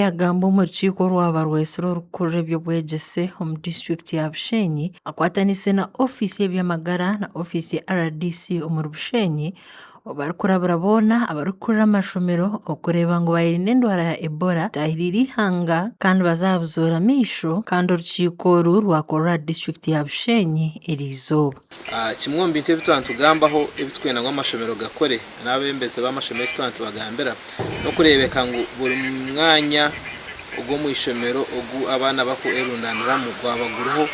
yagamba omu rukiiko rwaba rwaisiro orukukurura eby'obwegyese omu disitulikiti ya Bushenyi akwatanise na ofisi y'ebyamagara na ofisi ya RDC omu Bushenyi barikurabira boona abarikukurira amashomero okureeba ngu bayirinda endwara ya Ebola tahirira ihanga kandi bazabuzoora amaisho kandi orukiiko oru rwakorera aha disitulikiti ya Bushenyi erizooba. Kimwe omu bintu ebi tugambaho ebitwenda ngu amashomero gakore n'abembezi b'amashomero eki tubagambira n'okureebeka ngu buri mwanya ogw'omu ishomero ogu abaana bakurundaniramu gwaba guriho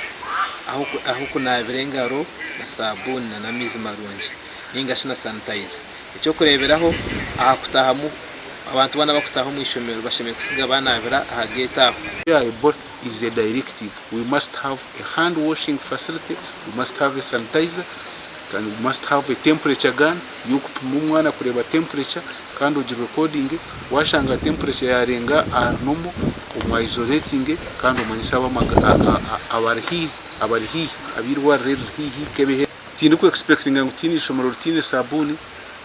aho kunaabira engaro na sabuuni n'amaizi marungi ningashi na sanitizer. Ekyokureeberaho aha kutahamu abantu boona bakutaha omu ishomero bashemereire kusiga banaabira aha gate aho. Ebola is a directive. We must have a hand washing facility, we must have a sanitizer, and we must have a temperature gun y'okupima omwana kureeba temperature kandi ogi recording washanga temperature yarenga nomo omwisolating kandi omanyisa abari hihi abirwarire riri hihi kebehe tindi ku expecting ngu tini ishomero ritine sabuuni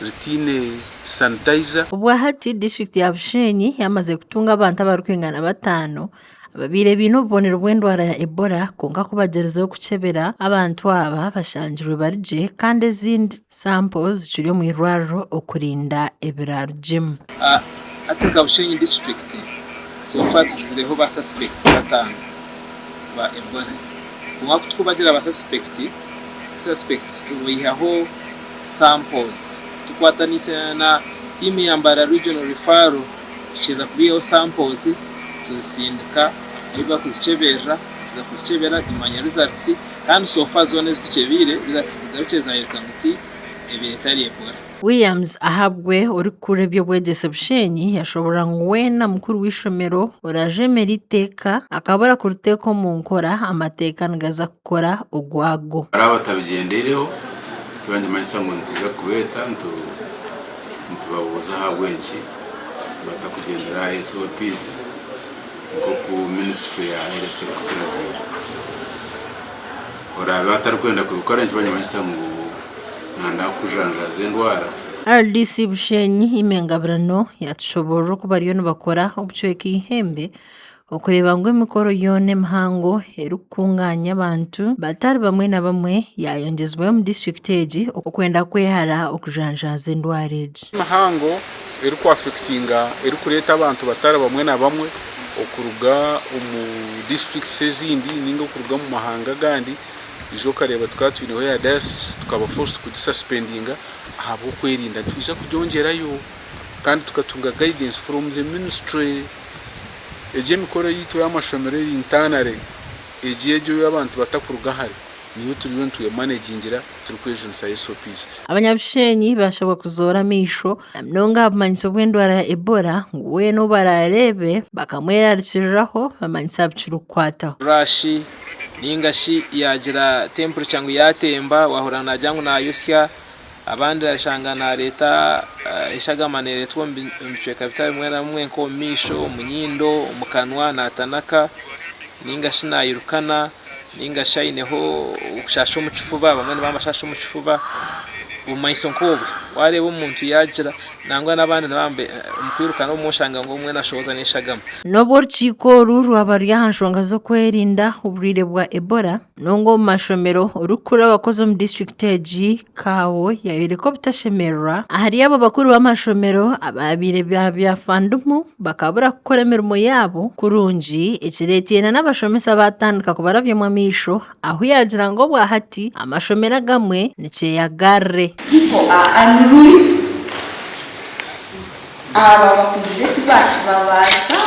ritine sanitizer. Obwahati disitulikiti ya Bushenyi yamaze kutunga abantu abarikwingana 5 ababaire baine obubonero bw'endwara ya Ebola konka kubagyerizaho kukyebera abantu aba bashangirwe barigye kandi ezindi samples zikiri omu irwariro okurinda ebirarugemu. Atuka Bushenyi district so far tugizireho ba suspects 5 ba Ebola. Kumwa kutukubagira ba suspects tubihaho samples tukwatanise na timu ya Mbara regional referral tukiza kubihaho samples tuzisindika niba kuzichebera tumanya results kandi so far zone zitukebire results zigaruke zayerekana uti ebitari Ebola. Williams ahabwe orikura eby'obwegyese Bushenyi yashobora ngu weena mukuru w'ishomero orajemera iteka akabura kuruteka omu nkora amateeka nigaza kukora ogwago. Abatabigendereho kibanje manyisa ngu nituza kubeeta nitubabuuza aha bwenki batakugendera SOPs nko ku ministry ya health kuturagira oraba batarikwenda kubikora nkibanje manyisa ngu nanda kujanjaza endwara. RDC Bushenyi imengabirano yatushobora kuba ariyo nibakora obucweka ihembe okureeba ngu emikoro yoona emihango erikukunganya abantu batari bamwe na bamwe yayongezibwayo mu disitulikiti egi okwenda kwehara okujanjaza endwara egi. Emihango erikuafectinga erikureeta abantu batari bamwe na bamwe okuruga omu disitulikiti ezindi ninga okuruga mu mahanga gandi ijo kareba tukaba twineho ya diocese tukaba forced kugisuspendinga ahabwo kwerinda twiza kugyongerayo kandi tukatunga guidance from the ministry eje mikoro yitu y'amashomero y'intanare ejejo y'abantu batakuruga hari niyo turiyo tuyamanagingera turi kwejunisa SOPs. Abanyabushenyi bashobora kuzoora amaisho mnonga abumanyiso bw'endwara ya Ebola ngu weena bararebe bakamwerarikiriraho bamanyisa bikirukwataho. Rashi ningashi yagira temperature ngu yatemba wahora najyangu nayusya abandi arashanga na leta ishagamanere twombichweka bitari mwe na mwe nko misho omunyindo omukanwa natanaka ningashi nayirukana ningashi ineho kushasha mu kifuba bamwe bamashasha mu kifuba umaiso nkobwe wareba umuntu yagira nangwa nabandi nabambe umukwirukana umushanga ngo umwe nashoza neshagama. Nobo rukiiko rwaba ryahanshonga zo kwerinda oburire bwa Ebola nongo mu mashomero orukura abakozi mu disitulikiti egi kawo yayereko butashemerera ahari abo bakuru b'amashomero ababire byafandumu bakabura gukora emirimo yabo kurungi ekireetiina n'abashomesa batandika kubarabya mu misho aho yagira ngo bwahati amashomero agamwe nikyeyagare. People are unruly. Aba bakuzi betu bacu babaza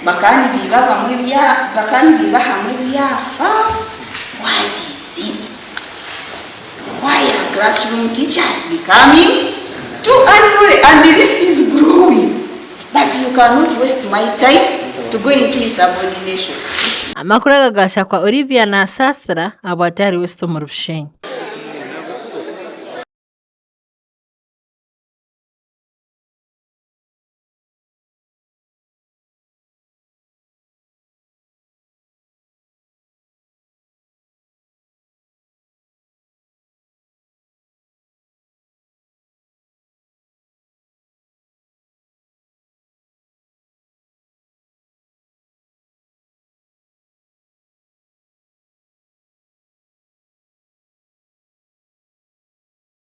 bakandi biba hamwe byafa. What is it? Why are classroom teachers becoming too unruly and the list is growing? But you cannot waste my time to go into insubordination. Amakuru agagasha kwa Olivia na Sastra abwatari West mu Bushenyi.